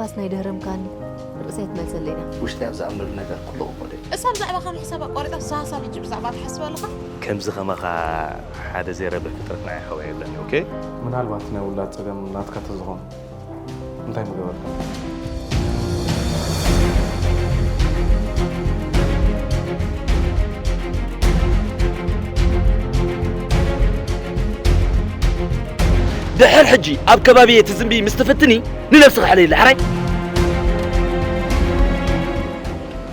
حاسنا يدهرم كان رؤسية ملسل لنا وش تعرف أمر النجار كله قدي أصلا زعما خان حسابك قريت الصاصة بيجيب زعما تحسب ولا كم زخمة حدا زي ربك تركنا يا حوالي لاني أوكي من هالوقتنا ولا تسلم لا تكتزهم انتهي مجرد دحر حجي أب كبابية تزنبي مستفتني لنفسك علي الحري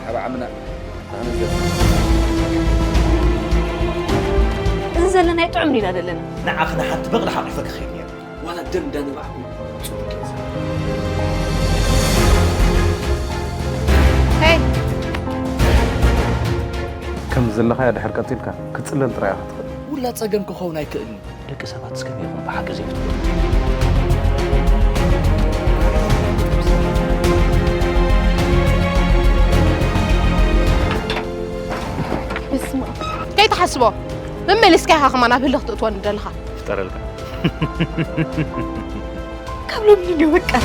حبا عمنا انزل لنا يطعمني لا دلنا نعاخنا حتى بغل حقفك خير ولا الدم دانا معه هاي كم زلخا يا دحر قتيلك كتصلل طريقه تخد ولا تصقمك خونا يكئن دك سبات سكم يكون بحق زيفت اسمع كي تحسبه من ملسكها خمانا بلغت أتوان دلها افتر لك قبل مني وقع